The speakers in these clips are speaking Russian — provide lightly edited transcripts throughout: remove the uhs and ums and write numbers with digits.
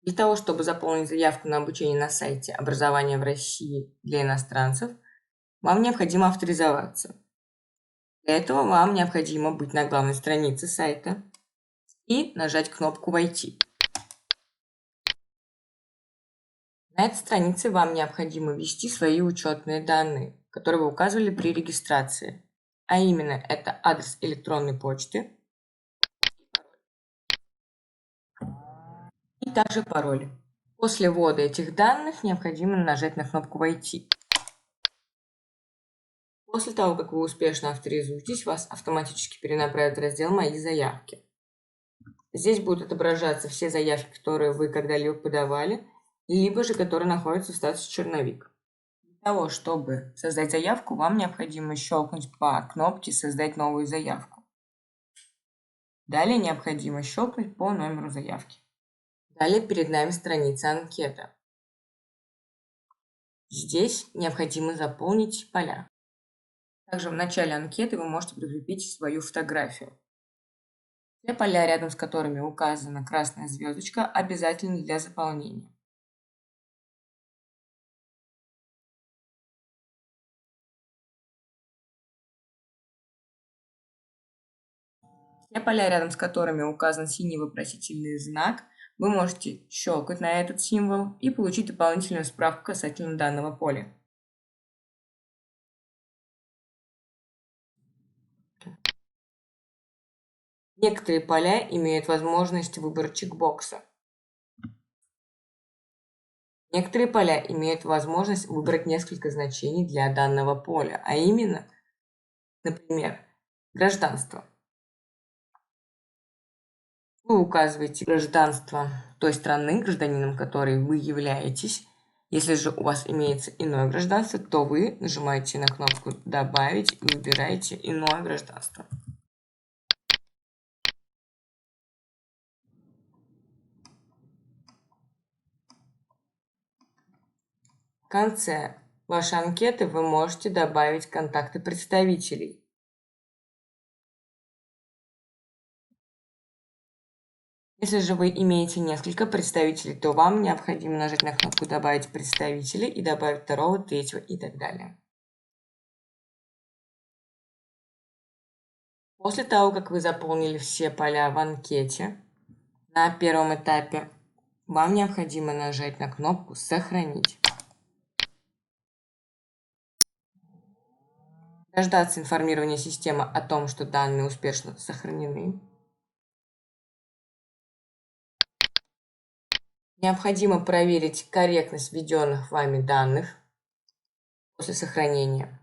Для того, чтобы заполнить заявку на обучение на сайте «Образование в России для иностранцев», вам необходимо авторизоваться. Для этого вам необходимо быть на главной странице сайта и нажать кнопку «Войти». На этой странице вам необходимо ввести свои учетные данные, которые вы указывали при регистрации, а именно это адрес электронной почты и также пароль. После ввода этих данных необходимо нажать на кнопку «Войти». После того, как вы успешно авторизуетесь, вас автоматически перенаправят в раздел «Мои заявки». Здесь будут отображаться все заявки, которые вы когда-либо подавали, либо же которые находятся в статусе «Черновик». Для того, чтобы создать заявку, вам необходимо щелкнуть по кнопке «Создать новую заявку». Далее необходимо щелкнуть по номеру заявки. Далее перед нами страница анкета. Здесь необходимо заполнить поля. Также в начале анкеты вы можете прикрепить свою фотографию. Все поля, рядом с которыми указана красная звездочка, обязательны для заполнения. Все поля, рядом с которыми указан синий вопросительный знак, вы можете щелкать на этот символ и получить дополнительную справку касательно данного поля. Некоторые поля имеют возможность выбора чекбокса. Некоторые поля имеют возможность выбрать несколько значений для данного поля, а именно, например, гражданство. Вы указываете гражданство той страны, гражданином которой вы являетесь. Если же у вас имеется иное гражданство, то вы нажимаете на кнопку «Добавить» и выбираете иное гражданство. В конце вашей анкеты вы можете добавить контакты представителей. Если же вы имеете несколько представителей, то вам необходимо нажать на кнопку «Добавить представителей» и добавить второго, третьего и так далее. После того, как вы заполнили все поля в анкете, на первом этапе вам необходимо нажать на кнопку «Сохранить». Дождаться информирования системы о том, что данные успешно сохранены. Необходимо проверить корректность введенных вами данных после сохранения.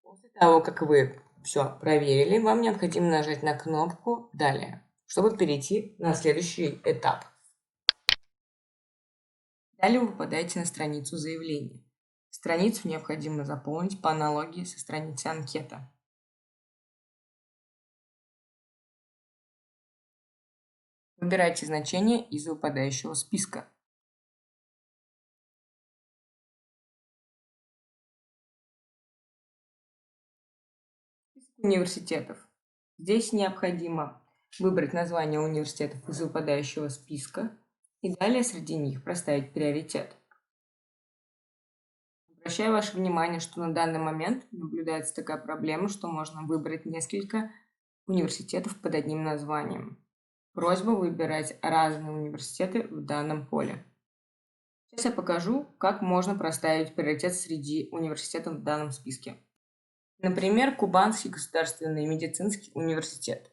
После того, как вы все проверили, вам необходимо нажать на кнопку «Далее», чтобы перейти на следующий этап. Далее вы попадаете на страницу заявления. Страницу необходимо заполнить по аналогии со страницей анкета. Выбирайте значение из выпадающего списка. Университетов. Здесь необходимо выбрать название университетов из выпадающего списка и далее среди них проставить приоритет. Обращаю ваше внимание, что на данный момент наблюдается такая проблема, что можно выбрать несколько университетов под одним названием. Просьба выбирать разные университеты в данном поле. Сейчас я покажу, как можно проставить приоритет среди университетов в данном списке. Например, Кубанский государственный медицинский университет.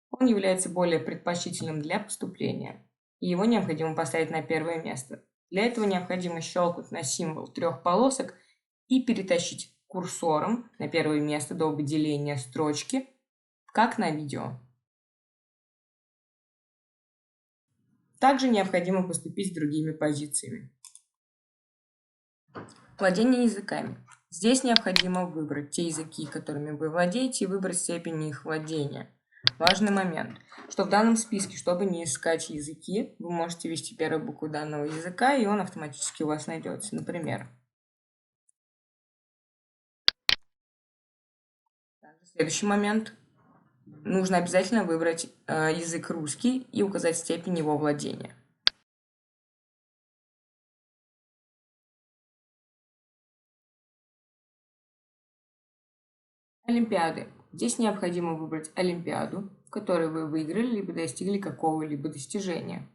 Он является более предпочтительным для поступления, и его необходимо поставить на первое место. Для этого необходимо щелкнуть на символ трех полосок и перетащить курсором на первое место до выделения строчки, как на видео. Также необходимо поступить с другими позициями. Владение языками. Здесь необходимо выбрать те языки, которыми вы владеете, и выбрать степень их владения. Важный момент, что в данном списке, чтобы не искать языки, вы можете ввести первую букву данного языка, и он автоматически у вас найдется. Например. Следующий момент. нужно обязательно выбрать язык русский и указать степень его владения. Олимпиады. Здесь необходимо выбрать олимпиаду, в которой вы выиграли либо достигли какого-либо достижения.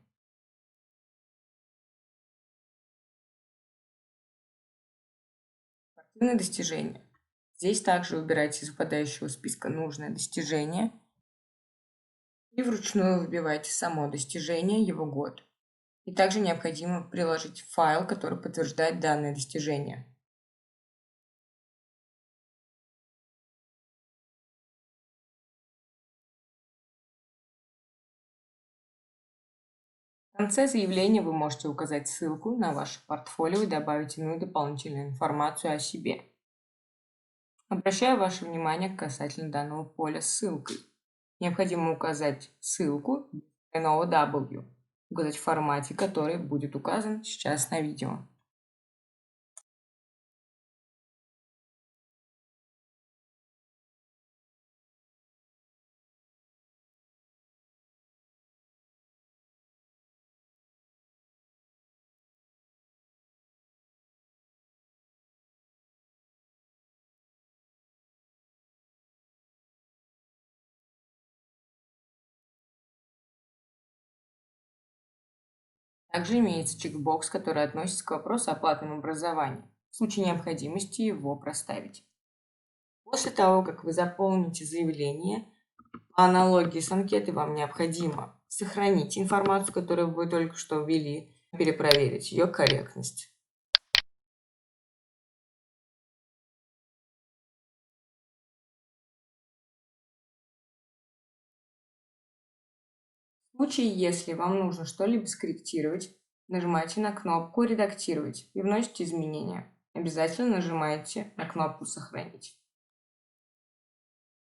Спортивные достижения. Здесь также выбирайте из выпадающего списка нужное достижение и вручную вбивайте само достижение, его год. И также необходимо приложить файл, который подтверждает данное достижение. В конце заявления вы можете указать ссылку на ваше портфолио и добавить иную дополнительную информацию о себе. Обращаю ваше внимание касательно данного поля с ссылкой. Необходимо указать ссылку NOW, указать в формате, который будет указан сейчас на видео. Также имеется чекбокс, который относится к вопросу о платном образовании. В случае необходимости его проставить. После того, как вы заполните заявление, по аналогии с анкетой вам необходимо сохранить информацию, которую вы только что ввели, перепроверить ее корректность. В случае, если вам нужно что-либо скорректировать, нажимайте на кнопку «Редактировать» и вносите изменения. Обязательно нажимайте на кнопку «Сохранить».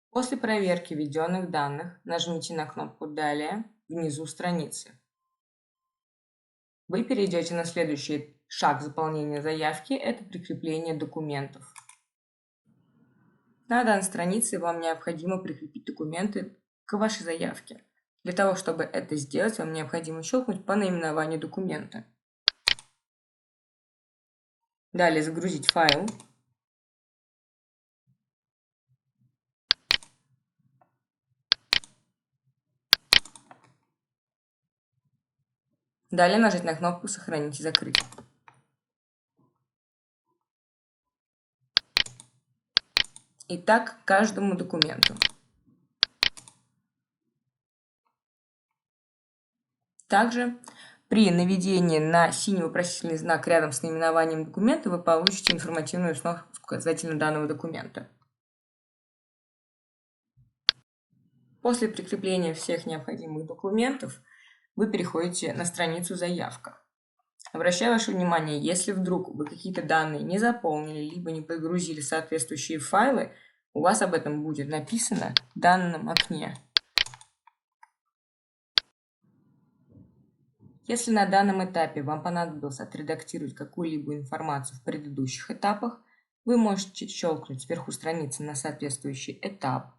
После проверки введенных данных нажмите на кнопку «Далее» внизу страницы. Вы перейдете на следующий шаг заполнения заявки – это прикрепление документов. На данной странице вам необходимо прикрепить документы к вашей заявке. Для того, чтобы это сделать, вам необходимо щелкнуть по наименованию документа. Далее загрузить файл. Далее нажать на кнопку «Сохранить и закрыть». И так к каждому документу. Также при наведении на синий вопросительный знак рядом с наименованием документа вы получите информативную сноски касательно данного документа. После прикрепления всех необходимых документов вы переходите на страницу «Заявка». Обращаю ваше внимание, если вдруг вы какие-то данные не заполнили, либо не подгрузили соответствующие файлы, у вас об этом будет написано в данном окне. Если на данном этапе вам понадобилось отредактировать какую-либо информацию в предыдущих этапах, вы можете щелкнуть вверху страницы на соответствующий этап.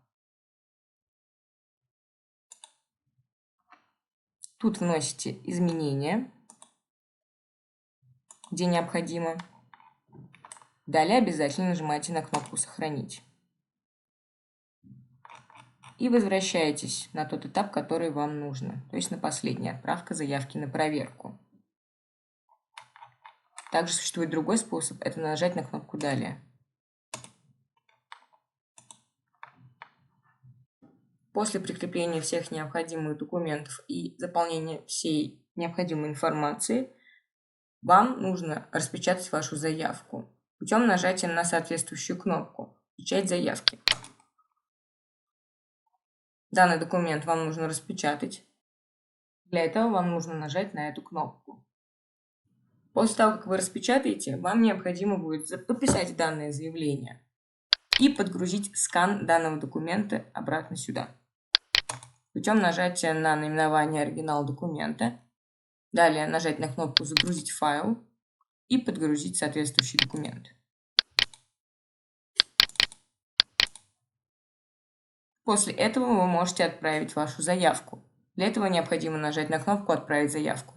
Тут вносите изменения, где необходимо. Далее обязательно нажимаете на кнопку «Сохранить». И возвращаетесь на тот этап, который вам нужно, то есть на последняя отправка заявки на проверку. Также существует другой способ, это нажать на кнопку «Далее». После прикрепления всех необходимых документов и заполнения всей необходимой информации, вам нужно распечатать вашу заявку путем нажатия на соответствующую кнопку «Печать заявки». Данный документ вам нужно распечатать. Для этого вам нужно нажать на эту кнопку. После того, как вы распечатаете, вам необходимо будет подписать данное заявление и подгрузить скан данного документа обратно сюда. Путем нажатия на наименование оригинала документа, далее нажать на кнопку «Загрузить файл» и подгрузить соответствующий документ. После этого вы можете отправить вашу заявку. Для этого необходимо нажать на кнопку «Отправить заявку».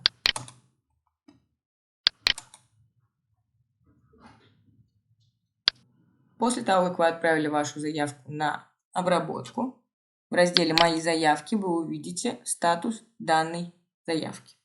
После того, как вы отправили вашу заявку на обработку, в разделе «Мои заявки» вы увидите статус данной заявки.